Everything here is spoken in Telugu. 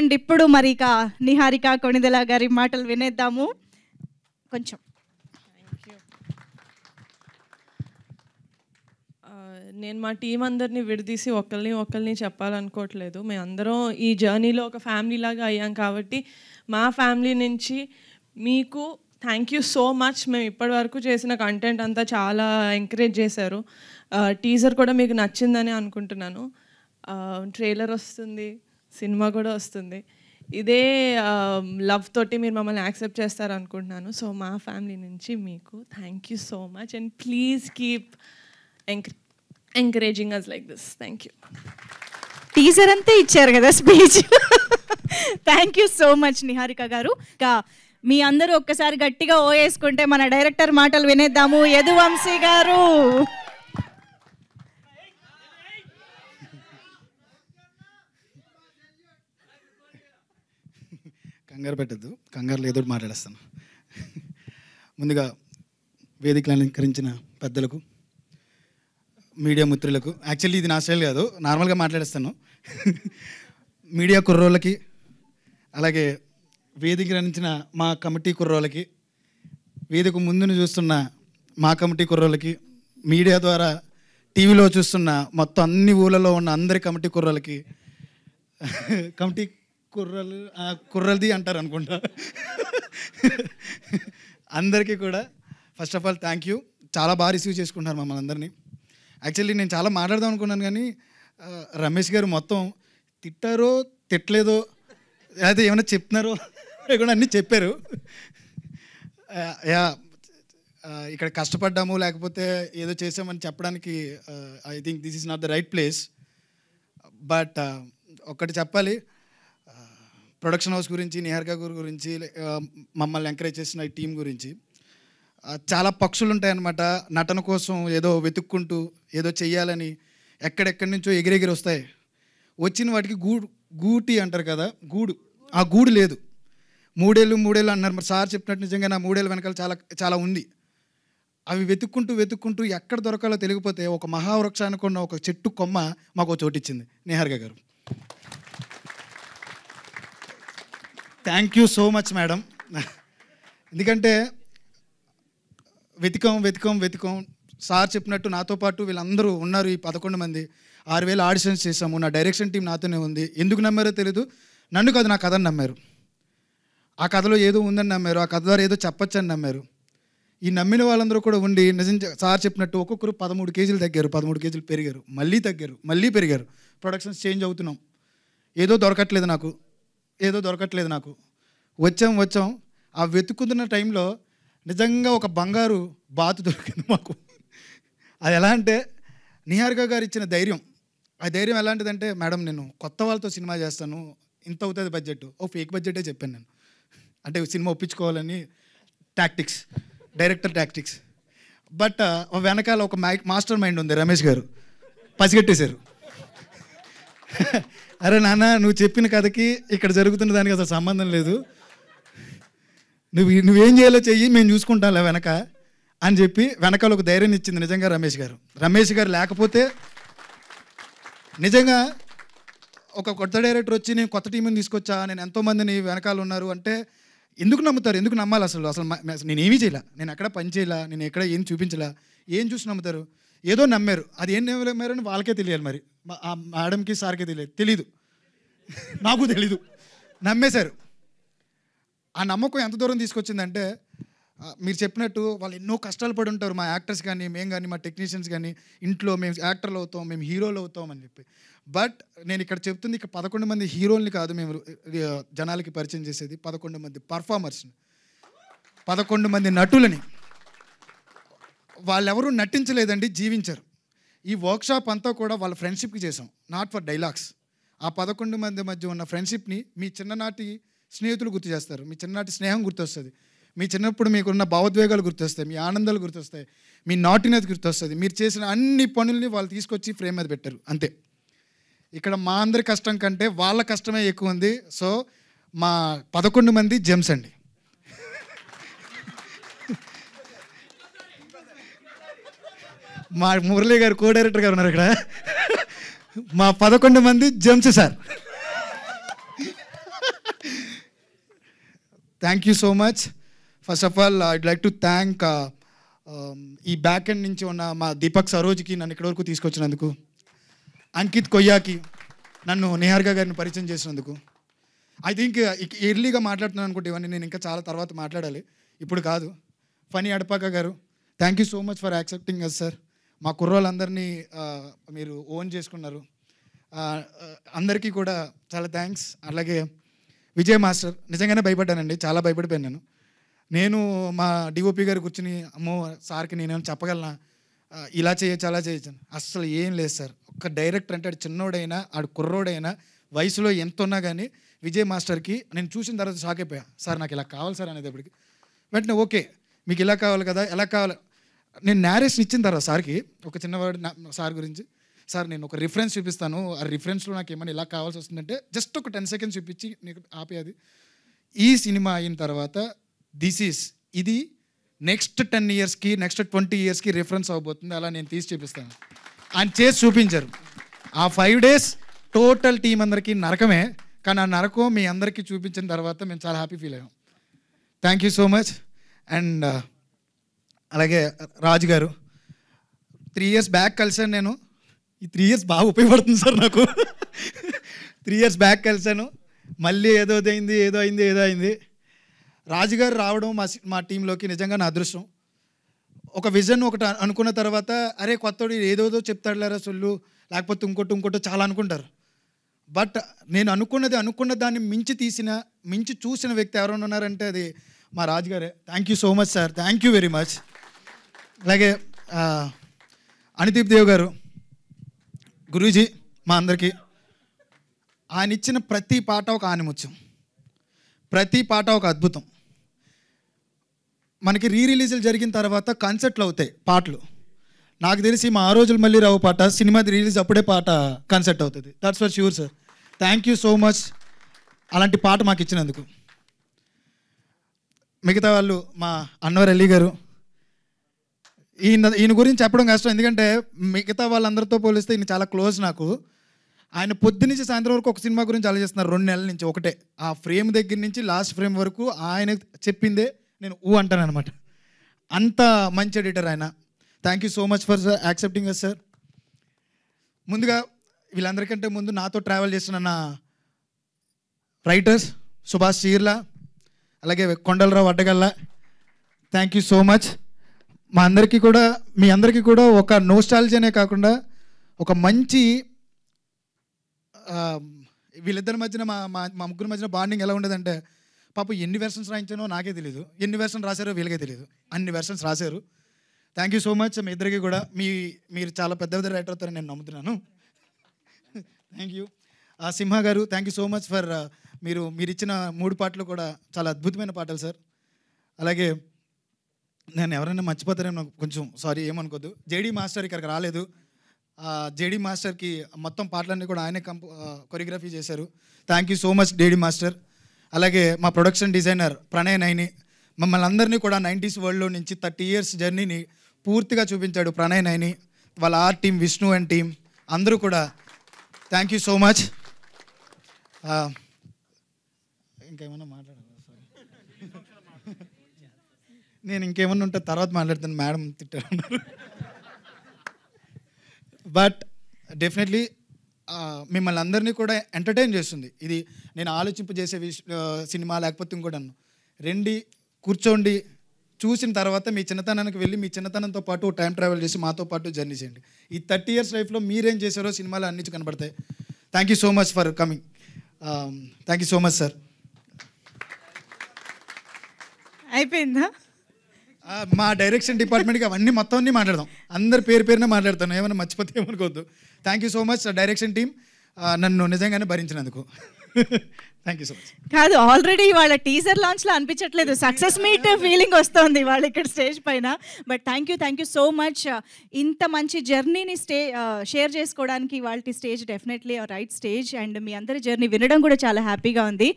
అండ్ ఇప్పుడు మరి ఇక నిహారిక కొణిదెల గారి మాటలు వినేద్దాము కొంచెం. నేను మా టీం అందరినీ విడదీసి ఒకరిని చెప్పాలనుకోవట్లేదు. మేమందరం ఈ జర్నీలో ఒక ఫ్యామిలీ లాగా అయ్యాం కాబట్టి మా ఫ్యామిలీ నుంచి మీకు థ్యాంక్ యూ సో మచ్. మేము ఇప్పటి వరకు చేసిన కంటెంట్ అంతా చాలా ఎంకరేజ్ చేశారు. టీజర్ కూడా మీకు నచ్చిందని అనుకుంటున్నాను. ట్రైలర్ వస్తుంది, సినిమా కూడా వస్తుంది. ఇదే లవ్ తోటి మీరు మమ్మల్ని యాక్సెప్ట్ చేస్తారు అనుకుంటున్నాను. సో మా ఫ్యామిలీ నుంచి మీకు thank you so much and please keep encouraging us like this. Thank you. Teaser అంతా ఇచ్చారు కదా speech. Thank you so much Niharika గారు. ఇంకా మీ అందరూ ఒక్కసారి గట్టిగా ఓ వేసుకుంటే మన డైరెక్టర్ మాటలు వినేద్దాము. యదువంశీ గారు. కంగారు పెట్టద్దు, కంగారులో ఏదో మాట్లాడేస్తాను. ముందుగా వేదికలు అలంకరించిన పెద్దలకు, మీడియా మిత్రులకు, యాక్చువల్లీ ఇది నా స్టైల్ కాదు, నార్మల్గా మాట్లాడేస్తాను. మీడియా కుర్రోళ్ళకి, అలాగే వేదిక అందించిన మా కమిటీ కుర్రోళ్ళకి, వేదిక ముందును చూస్తున్న మా కమిటీ కుర్రోళ్ళకి, మీడియా ద్వారా టీవీలో చూస్తున్న మొత్తం అన్ని ఊళ్ళలో ఉన్న అందరి కమిటీ కుర్రోళ్ళకి, కమిటీ కుర్రలది అంటారు అనుకుంటా, అందరికీ కూడా first of all thank you. చాలా బాగా రిసీవ్ చేసుకుంటున్నారు మమ్మల్ని అందరినీ. యాక్చువల్లీ నేను చాలా మాట్లాడదాం అనుకున్నాను కానీ రమేష్ గారు మొత్తం తిట్టారో తిట్టలేదో అయితే ఏమైనా చెప్తున్నారో కూడా అన్నీ చెప్పారు. యా, ఇక్కడ కష్టపడ్డాము లేకపోతే ఏదో చేసామని చెప్పడానికి I think this is not the right place. But ఒక్కటి చెప్పాలి, ప్రొడక్షన్ హౌస్ గురించి, నిహారిక గారి గురించి, మమ్మల్ని ఎంకరేజ్ చేసిన ఈ టీం గురించి. చాలా పక్షులు ఉంటాయన్నమాట, నటన కోసం ఏదో వెతుక్కుంటూ ఏదో చెయ్యాలని ఎక్కడెక్కడి నుంచో ఎగిరెగిరి వస్తాయి. వచ్చిన వాటికి గూటి అంటారు కదా, గూడు, ఆ గూడు లేదు. మూడేళ్ళు అన్నారు. మరి సార్ చెప్పినట్టు నిజంగా నా 3 ఏళ్ళ వెనకాల చాలా చాలా ఉంది. అవి వెతుక్కుంటూ ఎక్కడ దొరకాలో తెలియకపోతే ఒక మహావృక్షానికి ఉన్న ఒక చెట్టు కొమ్మ మాకు చోటిచ్చింది నిహారిక గారు. Thank you so much madam. ఎందుకంటే వెతికాం సార్ చెప్పినట్టు నాతో పాటు వీళ్ళందరూ ఉన్నారు. ఈ 11 మంది 6,000 ఆడిషన్స్ చేసాము. నా డైరెక్షన్ టీం నాతోనే ఉంది. ఎందుకు నమ్మారో తెలీదు, నన్ను కాదు నా కథను నమ్మారు. ఆ కథలో ఏదో ఉందని నమ్మారు, ఆ కథ ద్వారా ఏదో చెప్పొచ్చని నమ్మారు. ఈ నమ్మిన వాళ్ళందరూ కూడా ఉండి నిజం సార్ చెప్పినట్టు ఒక్కొక్కరు 13 కేజీలు తగ్గారు, 13 కేజీలు పెరిగారు, మళ్ళీ తగ్గారు, మళ్ళీ పెరిగారు. ప్రొడక్షన్స్ చేంజ్ అవుతున్నాం. ఏదో దొరకట్లేదు నాకు. వచ్చాం. ఆ వెతుకుతున్న టైంలో నిజంగా ఒక బంగారు బాతు దొరికింది మాకు. అది ఎలా అంటే నిహారిక గారు ఇచ్చిన ధైర్యం. ఆ ధైర్యం ఎలాంటిదంటే, మేడం నేను కొత్త వాళ్ళతో సినిమా చేస్తాను, ఇంత అవుతుంది బడ్జెట్. ఫేక్ బడ్జెటే చెప్పాను నేను, అంటే సినిమా ఒప్పించుకోవాలని డైరెక్టర్ టాక్టిక్స్. బట్ వెనకాల ఒక మాస్టర్ మైండ్ ఉంది, రమేష్ గారు పసిగట్టేశారు. అరే నాన్న, నువ్వు చెప్పిన కథకి ఇక్కడ జరుగుతున్న దానికి అసలు సంబంధం లేదు, నువ్వేం చేయాలో చెయ్యి, మేము చూసుకుంటాంలే వెనక అని చెప్పి వెనకాల ఒక ధైర్యం ఇచ్చింది నిజంగా రమేష్ గారు లేకపోతే నిజంగా ఒక కొత్త డైరెక్టర్ వచ్చి నేను కొత్త టీంని తీసుకొచ్చా, నేను ఎంతోమందిని వెనకాల ఉన్నారు అంటే ఎందుకు నమ్ముతారు, ఎందుకు నమ్మాలి? అసలు నేనేమీ చేయలే, నేను ఎక్కడ పని చేయలే, నేను ఎక్కడ ఏం చూపించలే, ఏం చూసి నమ్ముతారు? ఏదో నమ్మారు. అది ఏం నమ్మారు అని వాళ్ళకే తెలియాలి. మరి ఆ మేడంకి సార్కే తెలీదు, నాకు తెలీదు. నమ్మేశారు. ఆ నమ్మకం ఎంత దూరం తీసుకొచ్చిందంటే, మీరు చెప్పినట్టు వాళ్ళు ఎన్నో కష్టాలు పడి ఉంటారు, మా యాక్టర్స్ కానీ, మేము కానీ, మా టెక్నీషియన్స్ కానీ, ఇంట్లో మేము యాక్టర్లు అవుతాం, మేము హీరోలు అవుతాం అని చెప్పి. బట్ నేను ఇక్కడ చెప్తుంది, ఇక్కడ 11 మంది హీరోల్ని కాదు మేము జనాలకి పరిచయం చేసేది, 11 మంది పర్ఫార్మర్స్ని, 11 మంది నటులని. వాళ్ళెవరూ నటించలేదండి, జీవించారు. ఈ వర్క్షాప్ అంతా కూడా వాళ్ళ ఫ్రెండ్షిప్కి చేసాం, నాట్ ఫర్ డైలాగ్స్. ఆ 11 మంది మధ్య ఉన్న ఫ్రెండ్షిప్ని మీ చిన్ననాటి స్నేహితులు గుర్తు చేస్తారు, మీ చిన్ననాటి స్నేహం గుర్తొస్తుంది, మీ చిన్నప్పుడు మీకున్న భావోద్వేగాలు గుర్తొస్తాయి, మీ ఆనందాలు గుర్తొస్తాయి, మీ నాటినది గుర్తొస్తుంది. మీరు చేసిన అన్ని పనుల్ని వాళ్ళు తీసుకొచ్చి ఫ్రేమ్ మీద పెట్టారు, అంతే. ఇక్కడ మా అందరి కష్టం కంటే వాళ్ళ కష్టమే ఎక్కువ ఉంది. సో మా 11 మంది జెమ్స్ అండి. మా మురళి గారు కో డైరెక్టర్ గారు ఉన్నారు ఇక్కడ. మా 11 మంది gems sir. Thank you so much. First of all I'd like to thank ఈ బ్యాక్ ఎండ్ నుంచి ఉన్న మా దీపక్ సరోజ్కి నన్ను ఇక్కడి వరకు తీసుకొచ్చినందుకు, అంకిత్ కొయ్యాకి నన్ను నిహారిక గారిని పరిచయం చేసినందుకు. ఐ థింక్ ఎర్లీగా మాట్లాడుతున్నాను అనుకుంటే ఇవన్నీ నేను ఇంకా చాలా తర్వాత మాట్లాడాలి, ఇప్పుడు కాదు. ఫనీ అడపాక గారు, thank you so much for accepting us sir. మా కుర్రోళ్ళందరినీ మీరు ఓన్ చేసుకున్నారు, అందరికీ కూడా చాలా థ్యాంక్స్. అలాగే విజయ్ మాస్టర్, నిజంగానే భయపడ్డానండి, చాలా భయపడిపోయాను నేను. మా డిఓపి గారు కూర్చుని అమ్మో సార్కి నేనేమైనా చెప్పగలనా, ఇలా చేయొచ్చు అలా చేయొచ్చు, అస్సలు ఏం లేదు సార్. ఒక్క డైరెక్టర్ అంటే ఆడు చిన్నోడైనా ఆడు కుర్రోడైనా వయసులో ఎంత ఉన్నా కానీ విజయ్ మాస్టర్కి నేను చూసిన తర్వాత షాక్ అయిపోయా. సార్ నాకు ఇలా కావాలి సార్ అనేటప్పటికి వెంటనే ఓకే మీకు ఇలా కావాలి కదా, ఎలా కావాలి. నేను నేరేషన్ ఇచ్చిన తర్వాత సార్కి ఒక చిన్నవాడు సార్ గురించి, సార్ నేను ఒక రిఫరెన్స్ చూపిస్తాను, ఆ రిఫరెన్స్లో నాకు ఏమైనా ఇలా కావాల్సి వస్తుందంటే జస్ట్ ఒక 10 seconds చూపించి నీకు ఆపేది. ఈ సినిమా అయిన తర్వాత ఇది నెక్స్ట్ 10 yearsకి నెక్స్ట్ 20 yearsకి రిఫరెన్స్ అవబోతుంది, అలా నేను తీసి చూపిస్తాను. ఆయన చేసి చూపించారు. ఆ 5 days టోటల్ టీం అందరికీ నరకమే, కానీ ఆ నరకం మీ అందరికీ చూపించిన తర్వాత మేము చాలా హ్యాపీ ఫీల్ అయ్యాం. Thank you so much. And అలాగే రాజు గారు, 3 years బ్యాక్ కలిసాను నేను. ఈ 3 years బాగా ఉపయోగపడుతుంది సార్ నాకు. 3 years బ్యాక్ కలిసాను, మళ్ళీ ఏదో అయింది. రాజుగారు రావడం మా టీంలోకి నిజంగా నా అదృష్టం. ఒక విజన్ ఒకటి అనుకున్న తర్వాత అరే కొత్తోడు ఏదోదో చెప్తాడులేరా సొల్లు, లేకపోతే ఇంకోటో చాలా అనుకుంటారు. బట్ నేను అనుకున్న దాన్ని మించి చూసిన వ్యక్తి ఎవరైనా ఉన్నారంటే అది మా రాజుగారే. Thank you so much sir, thank you very much. అలాగే అనిదీప్ దేవ్ గారు, గురూజీ మా అందరికీ, ఆయన ఇచ్చిన ప్రతి పాట ఒక ఆనిముత్యం, ప్రతి పాట ఒక అద్భుతం. మనకి రిలీజులు జరిగిన తర్వాత కన్సర్ట్లు అవుతాయి పాటలు. నాకు తెలిసి మా ఆ రోజులు మళ్ళీ రావు పాట సినిమాది రిలీజ్ అప్పుడే పాట కన్సర్ట్ అవుతుంది. That's for sure sir. Thank you so much అలాంటి పాట మాకు ఇచ్చినందుకు. మిగతా వాళ్ళు మా అన్వర్ అలీ గారు, ఈయన గురించి చెప్పడం కష్టం, ఎందుకంటే మిగతా వాళ్ళందరితో పోలిస్తే ఈయన చాలా క్లోజ్ నాకు. ఆయన పొద్దునుంచి సాయంత్రం వరకు ఒక సినిమా గురించి ఆలోచిస్తున్నారు 2 నెలల నుంచి. ఒకటే ఆ ఫ్రేమ్ దగ్గర నుంచి లాస్ట్ ఫ్రేమ్ వరకు ఆయన చెప్పిందే నేను అంటాను అనమాట. అంత మంచి ఎడిటర్ ఆయన. Thank you so much for accepting us sir. ముందుగా వీళ్ళందరికంటే ముందు నాతో ట్రావెల్ చేస్తున్న నా రైటర్స్ సుభాష్ చీర్ల, అలాగే Kondalarao Addagalla, thank you so much. మీ అందరికీ కూడా ఒక నోస్టాలజీనే కాకుండా ఒక మంచి వీళ్ళిద్దరి మధ్యన మా ముగ్గురి మధ్యన బాండింగ్ ఎలా ఉండేదంటే, పాపం ఎన్ని వెర్షన్స్ రాయించానో నాకే తెలియదు, ఎన్ని వెర్షన్స్ రాశారో వీళ్ళకే తెలియదు, అన్ని వెర్షన్స్ రాశారు. థ్యాంక్ యూ సో మచ్ మీ ఇద్దరికి కూడా. మీరు చాలా పెద్ద రైటర్ అవుతారని నేను నమ్ముతున్నాను. Thank you. సింహ గారు, thank you so much for మీరు ఇచ్చిన 3 పాటలు కూడా చాలా అద్భుతమైన పాటలు సార్. అలాగే నేను ఎవరైనా మర్చిపోతారేమో కొంచెం సారీ, ఏమనుకోద్దు. జేడీ మాస్టర్ ఇక్కడికి రాలేదు. జేడీ మాస్టర్కి మొత్తం పాటలన్నీ కూడా ఆయనే కొరియోగ్రఫీ చేశారు. Thank you so much JD master. అలాగే మా ప్రొడక్షన్ డిజైనర్ ప్రణయ్ నైని, మమ్మల్ని అందరినీ కూడా 90s వరల్డ్లో నుంచి 30 years జర్నీని పూర్తిగా చూపించాడు ప్రణయ్ నైని. వాళ్ళ art team, Vishnu and team అందరూ కూడా థ్యాంక్ యూ సో మచ్. ఇంకేమన్నా మాట్లాడాలి? నేను ఇంకేమన్నా ఉంటే తర్వాత మాట్లాడుతాను, మేడం తిట్టారు. బట్ డెఫినెట్లీ మిమ్మల్ని అందరినీ కూడా ఎంటర్టైన్ చేస్తుంది. ఇది నేను ఆలోచింపజేసే సినిమా లేకపోతే ఇంకోటి రండి కూర్చోండి, చూసిన తర్వాత మీ చిన్నతనానికి వెళ్ళి మీ చిన్నతనంతో పాటు టైం ట్రావెల్ చేసి మాతో పాటు జర్నీ చేయండి. ఈ 30 years లైఫ్లో మీరేం చేశారో సినిమాలు అన్నించి కనబడతాయి. Thank you so much for coming. Thank you so much sir. అయిపోయిందా? మా డైరెక్షన్ డిపార్ట్మెంట్కి అవన్నీ మొత్తం అన్నీ మాట్లాడదాం, అందరి పేరునే మాట్లాడతాను, ఏమైనా మర్చిపోతే ఏమనుకోవద్దు. Thank you so much direction team, నన్ను నిజంగానే భరించినందుకు. Thank you so much. కాదు, ఆల్రెడీ వాళ్ళ టీజర్ లాంచ్లో అనిపించట్లేదు, సక్సెస్ మీట్ ఫీలింగ్ వస్తుంది వాళ్ళు ఇక్కడ స్టేజ్ పైన. But thank you so much. ఇంత మంచి జర్నీని షేర్ చేసుకోవడానికి వాళ్ళ stage definitely right stage. And మీ అందరి జర్నీ వినడం కూడా చాలా హ్యాపీగా ఉంది.